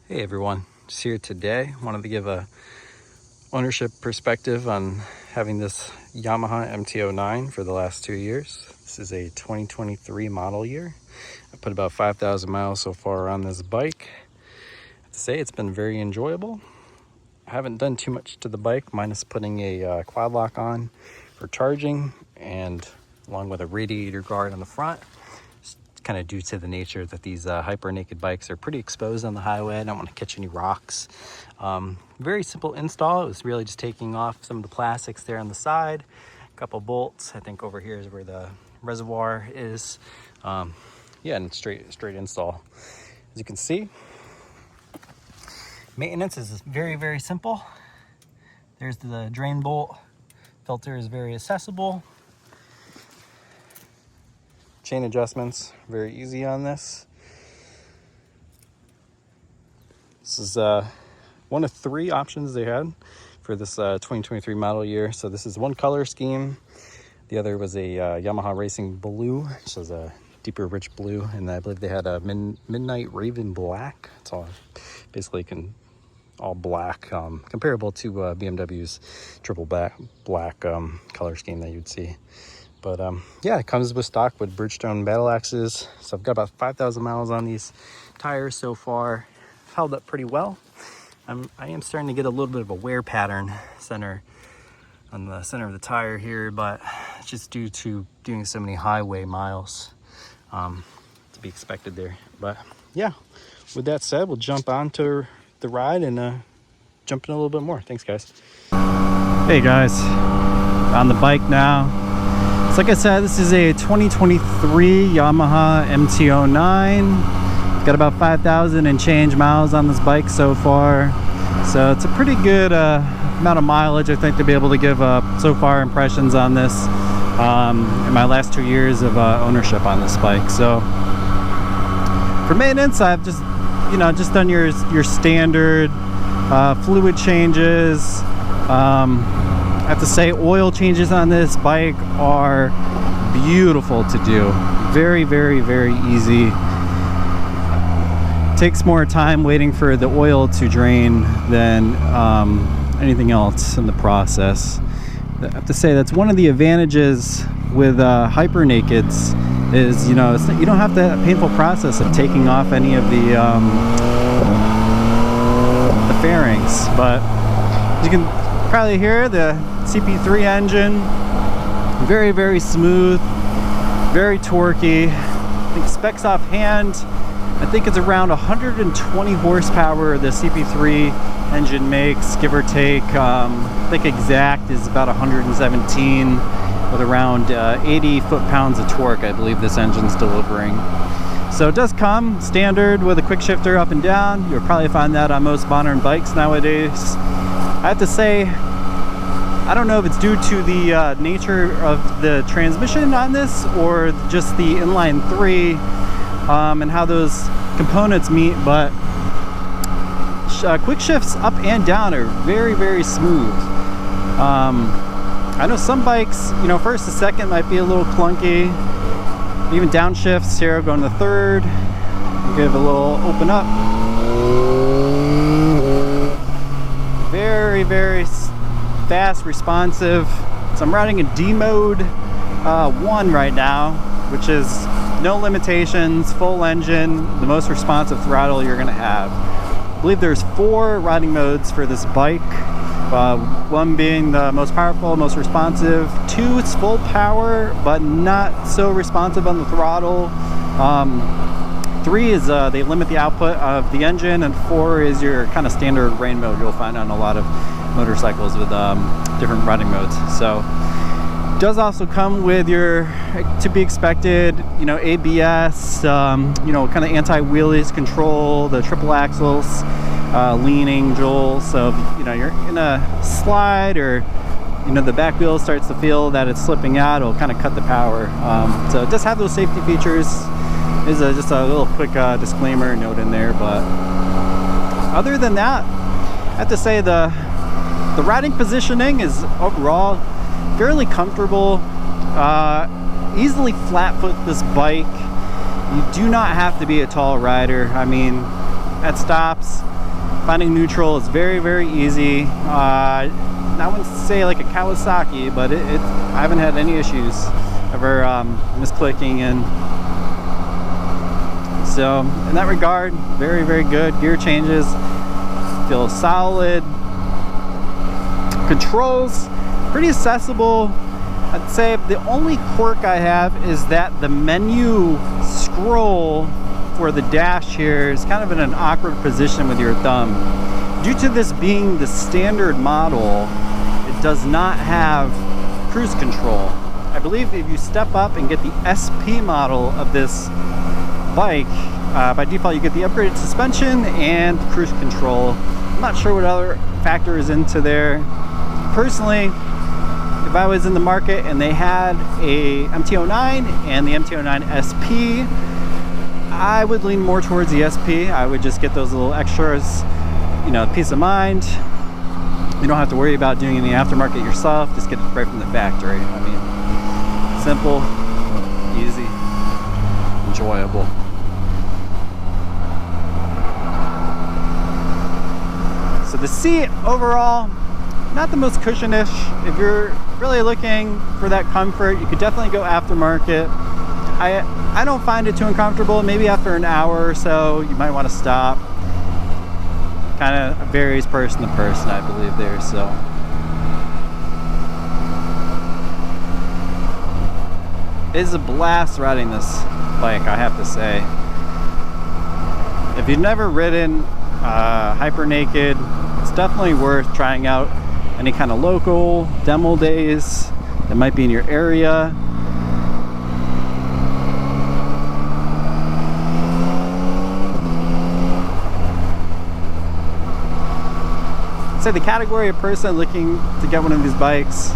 Hey everyone, just here today. Wanted to give a ownership perspective on having this Yamaha MT-09 for the last 2 years. This is a 2023 model year. I put about 5,000 miles so far on this bike. I have to say it's been very enjoyable. I haven't done too much to the bike, minus putting a quad lock on for charging and along with a radiator guard on the front. Kind of due to the nature that these hyper naked bikes are pretty exposed on the highway. I don't want to catch any rocks. Very simple install. It was really just taking off some of the plastics there on the side, a couple bolts. I think over here is where the reservoir is. Yeah, and straight install. As you can see, maintenance is very simple. There's the drain bolt. Filter is very accessible. Chain adjustments, very easy on this. This is one of 3 options they had for this 2023 model year. So this is one color scheme. The other was a Yamaha Racing Blue, which is a deeper rich blue. And I believe they had a Midnight Raven Black. It's all basically all black, comparable to BMW's triple black color scheme that you'd see. But yeah, it comes with stock with Bridgestone battle axes. So I've got about 5,000 miles on these tires so far. Held up pretty well. I am starting to get a little bit of a wear pattern on the center of the tire here, but it's just due to doing so many highway miles to be expected there. But yeah, with that said, we'll jump onto the ride and jump in a little bit more. Thanks, guys. Hey guys, on the bike now. So like I said, this is a 2023 Yamaha MT-09. Got about 5,000 and change miles on this bike so far. So it's a pretty good amount of mileage, I think, to be able to give so far impressions on this in my last 2 years of ownership on this bike. So for maintenance, I've just done your standard fluid changes. I have to say, oil changes on this bike are beautiful to do. Very easy. Takes more time waiting for the oil to drain than anything else in the process. I have to say that's one of the advantages with hyper nakeds is you don't have that painful process of taking off any of the fairings. But as you can probably hear, the CP3 engine, very smooth, very torquey. I think specs offhand, I think it's around 120 horsepower the CP3 engine makes, give or take. I think exact is about 117 with around 80 foot-pounds of torque, I believe this engine's delivering. So it does come standard with a quick shifter up and down. You'll probably find that on most modern bikes nowadays. I have to say, I don't know if it's due to the nature of the transmission on this or just the inline 3 and how those components meet, but quick shifts up and down are very smooth. I know some bikes, first to second might be a little clunky. Even downshifts here, going to third, give a little open up. Very fast, responsive. So I'm riding a D mode 1 right now, which is no limitations, full engine, the most responsive throttle you're gonna have. I believe there's 4 riding modes for this bike. 1 being the most powerful, most responsive. 2 is full power, but not so responsive on the throttle. 3 is they limit the output of the engine, and 4 is your kind of standard rain mode you'll find on a lot of motorcycles with different riding modes. So it does also come with your to be expected, ABS, kind of anti-wheelies control, the triple axles, leaning jolt. So if, you're in a slide or the back wheel starts to feel that it's slipping out, it'll kind of cut the power. So it does have those safety features. Is just a little quick disclaimer note in there, but other than that, I have to say the riding positioning is overall fairly comfortable. Easily flat foot this bike. You do not have to be a tall rider. I mean, at stops. Finding neutral is very, very easy. I wouldn't say like a Kawasaki, but I haven't had any issues ever misclicking, and so in that regard, very, very good. Gear changes feel solid. Controls pretty accessible. I'd say the only quirk I have is that the menu scroll for the dash here is kind of in an awkward position with your thumb. Due to this being the standard model, it does not have cruise control. I believe if you step up and get the SP model of this bike, by default you get the upgraded suspension and cruise control. I'm not sure what other factor is into there. Personally, if I was in the market and they had a MT-09 and the MT-09 SP, I would lean more towards the SP. I would just get those little extras, you know, peace of mind. You don't have to worry about doing any aftermarket yourself. Just get it right from the factory. I mean, simple, easy, enjoyable. So the seat overall, not the most cushionish. If you're really looking for that comfort, you could definitely go aftermarket. I don't find it too uncomfortable. Maybe after an hour or so, you might want to stop. Kind of varies person to person, I believe there. So it is a blast riding this bike, I have to say. If you've never ridden hyper naked, it's definitely worth trying out any kind of local demo days that might be in your area. I'd say the category of person looking to get one of these bikes,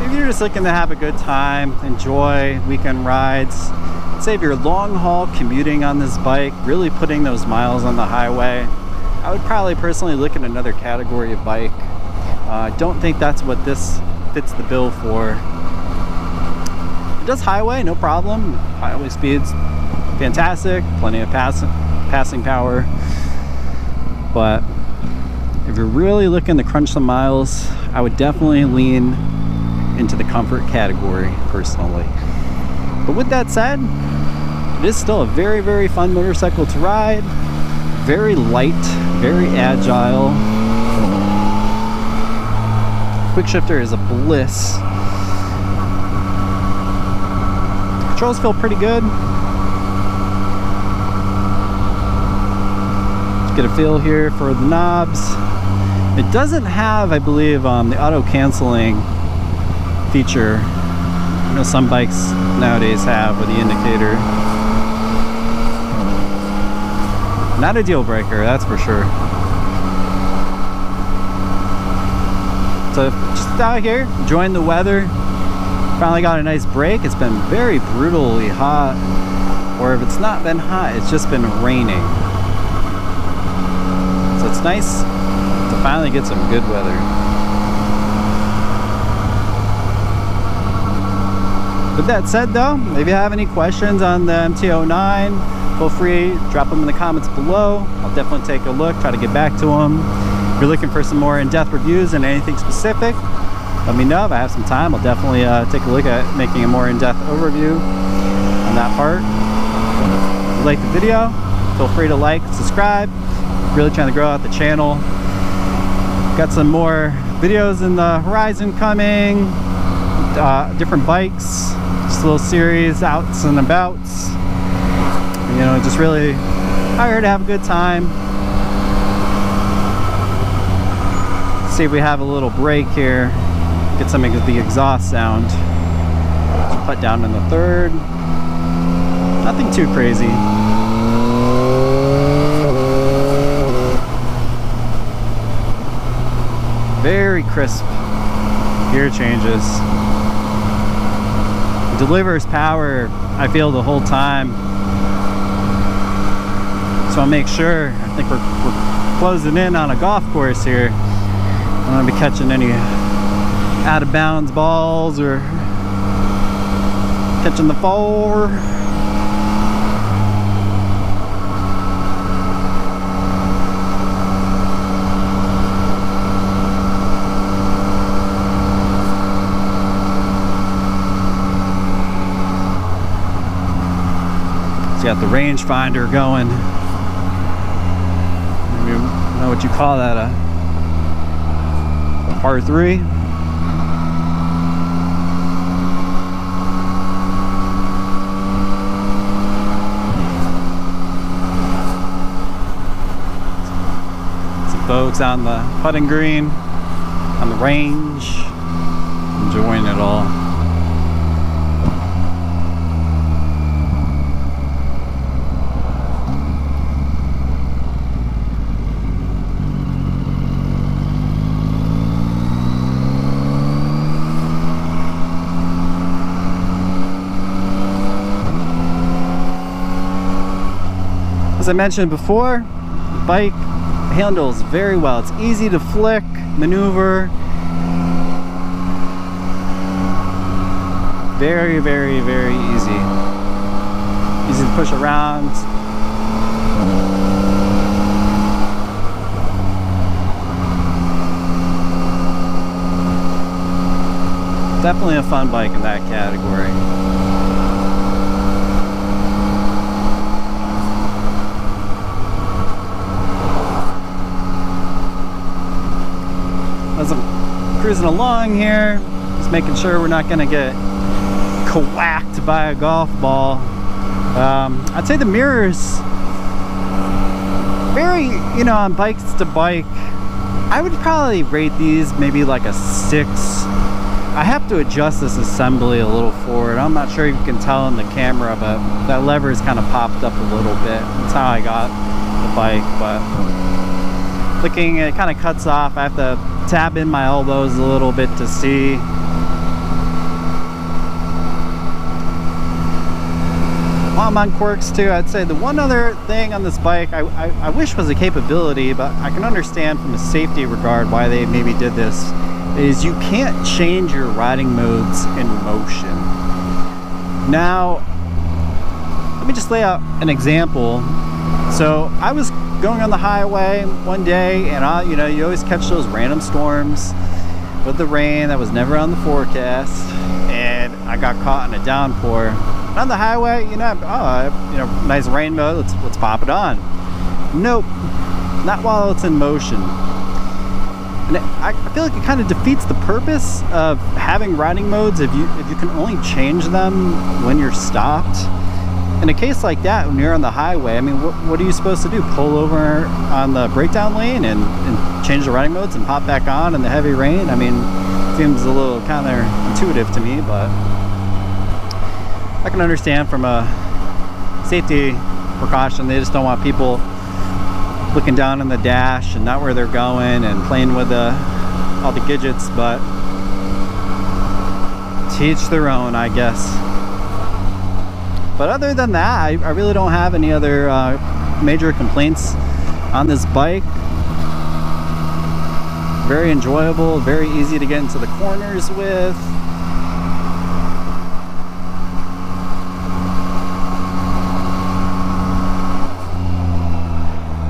if you're just looking to have a good time, enjoy weekend rides, I'd say if you're long haul commuting on this bike, really putting those miles on the highway, I would probably personally look at another category of bike. I don't think that's what this fits the bill for. It does highway, no problem. Highway speeds, fantastic. Plenty of passing power. But if you're really looking to crunch some miles, I would definitely lean into the comfort category, personally. But with that said, it is still a very, very fun motorcycle to ride. Very light, very agile. Quick shifter is a bliss. Controls feel pretty good. Just get a feel here for the knobs. It doesn't have, I believe, the auto canceling feature. You know, some bikes nowadays have with the indicator. Not a deal breaker, that's for sure. So just out here, enjoying the weather. Finally got a nice break. It's been very brutally hot, or if it's not been hot, it's just been raining. So it's nice to finally get some good weather. With that said though, if you have any questions on the MT-09, feel free, drop them in the comments below. I'll definitely take a look, try to get back to them. If you're looking for some more in-depth reviews and anything specific, let me know. If I have some time, I'll definitely take a look at making a more in-depth overview on that part. If you like the video, feel free to like, subscribe. Really trying to grow out the channel. Got some more videos in the horizon coming, different bikes, just a little series, outs and abouts. You know, just really out here to have a good time. See if we have a little break here. Get some of the exhaust sound. Just put down in the third. Nothing too crazy. Very crisp gear changes. It delivers power, I feel, the whole time. So I'll make sure, I think we're closing in on a golf course here. I don't want to be catching any out of bounds balls or catching the four. got the rangefinder going. I don't know what you call that, a R3. Some folks on the putting green, on the range, enjoying it all. As I mentioned before, the bike handles very well. It's easy to flick, maneuver. Very, very, very easy. Easy to push around. Definitely a fun bike in that category. As I'm cruising along here, just making sure we're not gonna get whacked by a golf ball. I'd say the mirrors, very, you know, on bikes to bike, I would probably rate these maybe like a 6. I have to adjust this assembly a little forward. I'm not sure if you can tell in the camera, but that lever is kind of popped up a little bit. That's how I got the bike, but flicking it kind of cuts off. I have to tap in my elbows a little bit to see. While I'm on quirks too, I'd say the one other thing on this bike I wish was a capability, but I can understand from a safety regard why they maybe did this, is you can't change your riding modes in motion. Now, let me just lay out an example. So I was going on the highway one day, and you know, you always catch those random storms with the rain that was never on the forecast, and I got caught in a downpour. On the highway, you know, nice rain mode, let's pop it on. Nope, not while it's in motion. And I feel like it kind of defeats the purpose of having riding modes if you can only change them when you're stopped. In a case like that, when you're on the highway, I mean, what are you supposed to do? Pull over on the breakdown lane and change the riding modes and pop back on in the heavy rain? I mean, it seems a little counterintuitive to me, but I can understand from a safety precaution. They just don't want people looking down in the dash and not where they're going and playing with all the gadgets, but to each their own, I guess. But other than that, I really don't have any other major complaints on this bike. Very enjoyable, very easy to get into the corners with.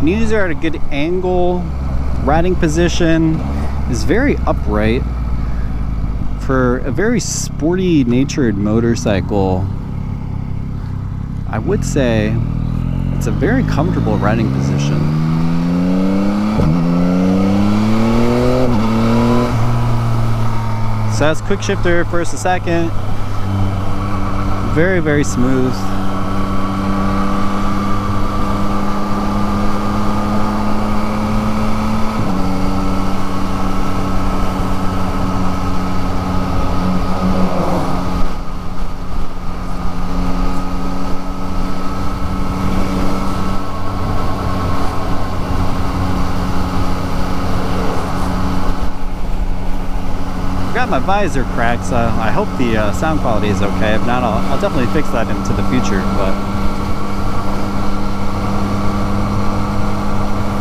Knees are at a good angle. Riding position is very upright. For a very sporty natured motorcycle, I would say it's a very comfortable riding position. So that's quick shifter first to second. Very, very smooth. Got my visor cracked, so I hope the sound quality is okay. If not, I'll definitely fix that into the future. But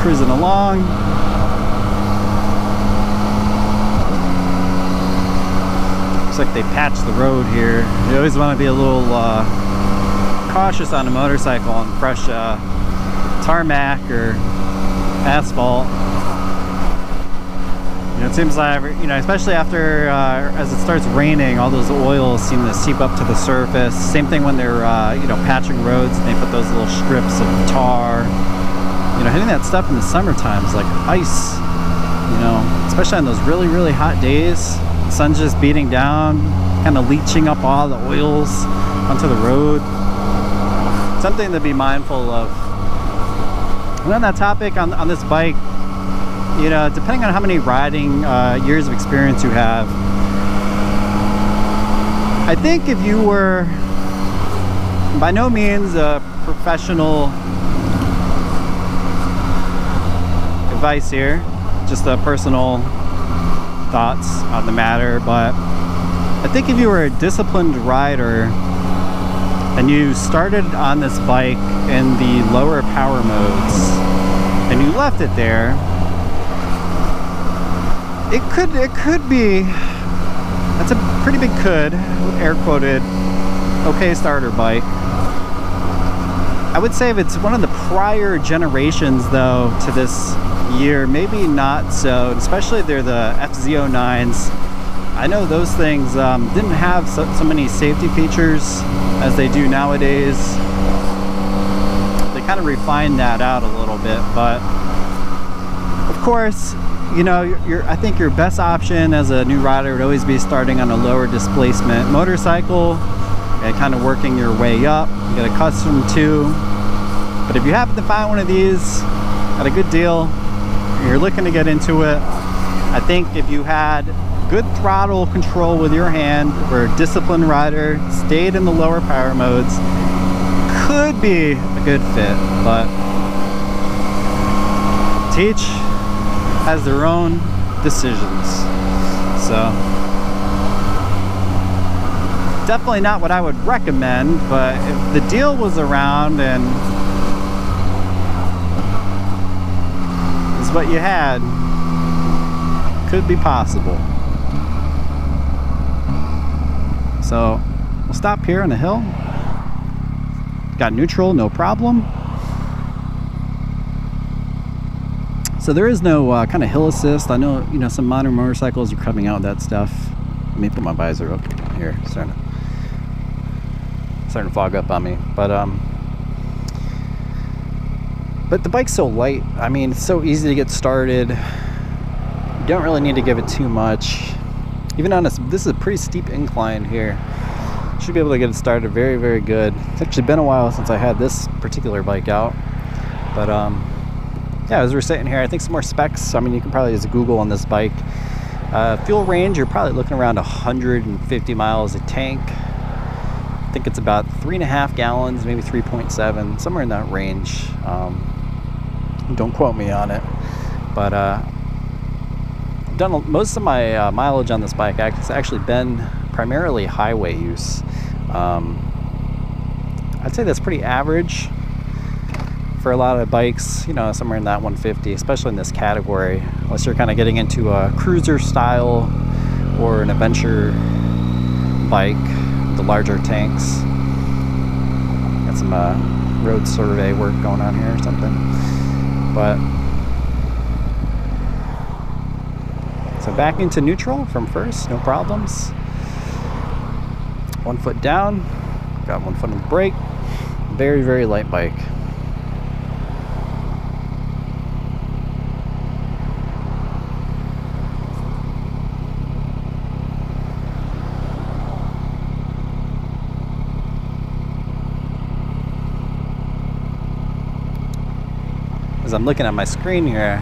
cruising along. Looks like they patched the road here. You always want to be a little cautious on a motorcycle on fresh tarmac or asphalt. You know, it seems like, you know, especially after as it starts raining, all those oils seem to seep up to the surface. Same thing when they're you know, patching roads and they put those little strips of tar. You know, hitting that stuff in the summertime is like ice. You know, especially on those really, really hot days. The sun's just beating down, kind of leaching up all the oils onto the road. Something to be mindful of. And on that topic, on this bike, you know, depending on how many riding years of experience you have, I think if you were by no means a professional advice here, just a personal thoughts on the matter, but I think if you were a disciplined rider and you started on this bike in the lower power modes and you left it there, it could be, that's a pretty big could, air quoted, okay starter bike. I would say if it's one of the prior generations though to this year, maybe not so, especially if they're the FZ09s. I know those things didn't have so many safety features as they do nowadays. They kind of refined that out a little bit, but of course, you know, I think your best option as a new rider would always be starting on a lower displacement motorcycle and kind of working your way up, get accustomed to. But if you happen to find one of these at a good deal, and you're looking to get into it, I think if you had good throttle control with your hand, or a disciplined rider, stayed in the lower power modes, could be a good fit. But each has their own decisions. So definitely not what I would recommend, but if the deal was around and is what you had, could be possible. So we'll stop here on the hill. Got neutral, no problem. So there is no kind of hill assist. I know, you know, some modern motorcycles are coming out with that stuff. Let me put my visor up here. It's starting to fog up on me. But the bike's so light. I mean, it's so easy to get started. You don't really need to give it too much. Even on this is a pretty steep incline here. Should be able to get it started very, very good. It's actually been a while since I had this particular bike out. But yeah, as we're sitting here, I think some more specs. I mean, you can probably just Google on this bike. Fuel range, you're probably looking around 150 miles a tank. I think it's about 3.5 gallons, maybe 3.7, somewhere in that range. Don't quote me on it. But I've done most of my mileage on this bike. It's actually been primarily highway use. I'd say that's pretty average for a lot of bikes, you know, somewhere in that 150, especially in this category, unless you're kind of getting into a cruiser style or an adventure bike with the larger tanks. Got some road survey work going on here or something. But so back into neutral from first, no problems. 1 foot down, got 1 foot on the brake. Very, very light bike. As I'm looking at my screen here,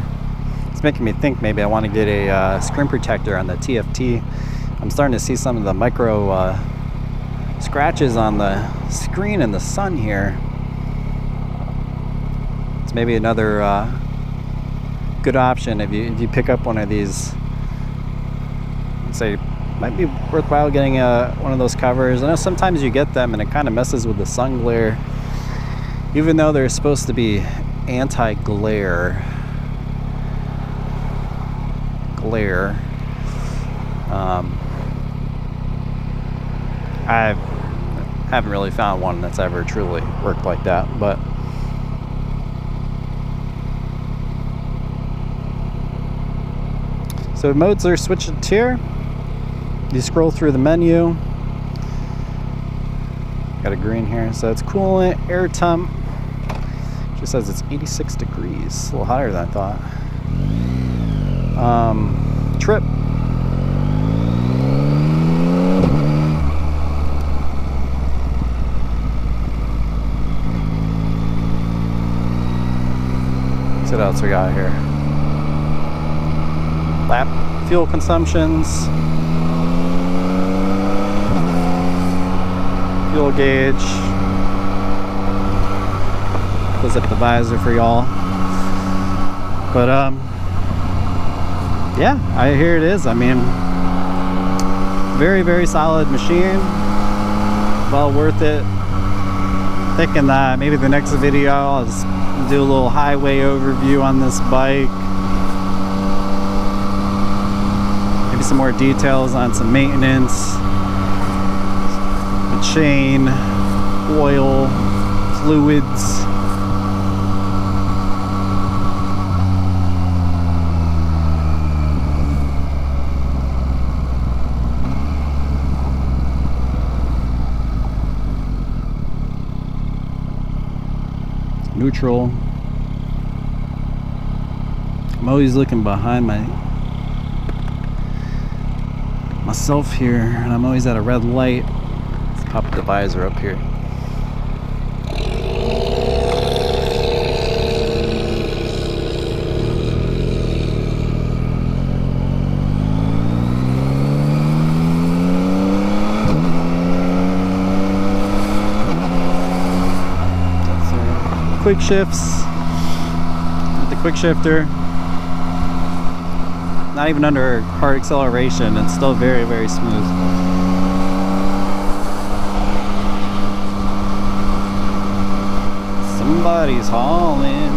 it's making me think maybe I want to get a screen protector on the TFT. I'm starting to see some of the micro scratches on the screen in the sun here. It's maybe another good option if you pick up one of these. Let's say, might be worthwhile getting one of those covers. I know sometimes you get them and it kind of messes with the sun glare, even though they're supposed to be anti-glare. I haven't really found one that's ever truly worked like that, but so So modes are switched here. You scroll through the menu. Got a green here, so it's coolant, air temp. Just says it's 86 degrees, a little higher than I thought. Trip. What else we got here? Lap fuel consumptions, fuel gauge. Close up the visor for y'all. But yeah, here it is. I mean, very, very solid machine. Well worth it. Thinking that maybe the next video I'll just do a little highway overview on this bike. Maybe some more details on some maintenance, the chain, oil, fluids. Neutral. I'm always looking behind myself here, and I'm always at a red light. Let's pop the visor up here. Quick shifts with the quick shifter, not even under hard acceleration, it's still very, very smooth. Somebody's hauling.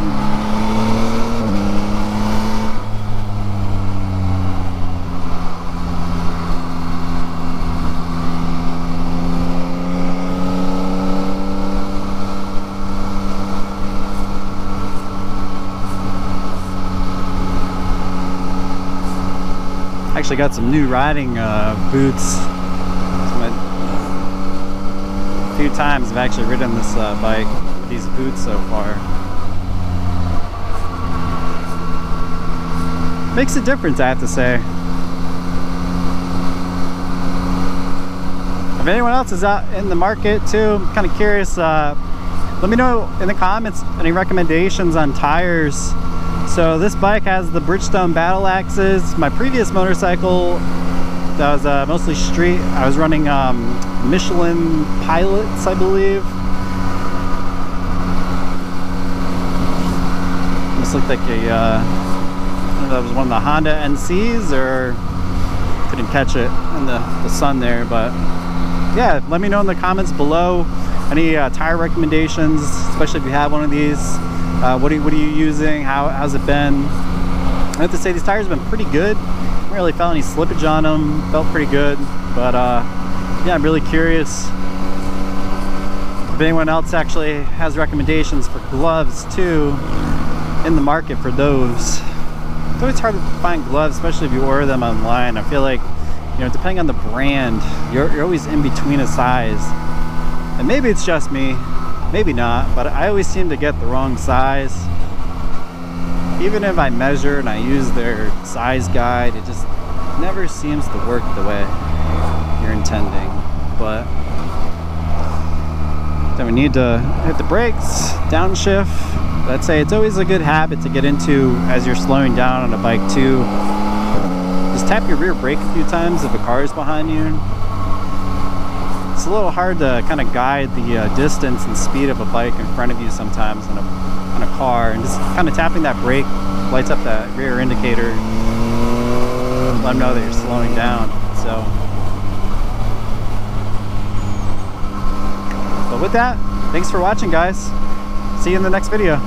Actually got some new riding boots. A few times I've actually ridden this bike with these boots so far. Makes a difference, I have to say. If anyone else is out in the market too, I'm kind of curious, let me know in the comments any recommendations on tires. So this bike has the Bridgestone Battle Axes. My previous motorcycle that was mostly street, I was running Michelin Pilots, I believe. This looked like a, I don't know if that was one of the Honda NCs, or couldn't catch it in the sun there. But yeah, let me know in the comments below any tire recommendations, especially if you have one of these. What are you using? How's it been? I have to say these tires have been pretty good. Haven't really felt any slippage on them. Felt pretty good. But yeah, I'm really curious if anyone else actually has recommendations for gloves too in the market for those. It's always hard to find gloves, especially if you order them online. I feel like, you know, depending on the brand, you're always in between a size. And maybe it's just me. Maybe not, but I always seem to get the wrong size. Even if I measure and I use their size guide, it just never seems to work the way you're intending. But then we need to hit the brakes, downshift. I'd say it's always a good habit to get into as you're slowing down on a bike too. Just tap your rear brake a few times if a car is behind you. It's a little hard to kind of guide the distance and speed of a bike in front of you sometimes on a car, and just kind of tapping that brake lights up that rear indicator, let them know that you're slowing down. So, but with that, thanks for watching, guys. See you in the next video.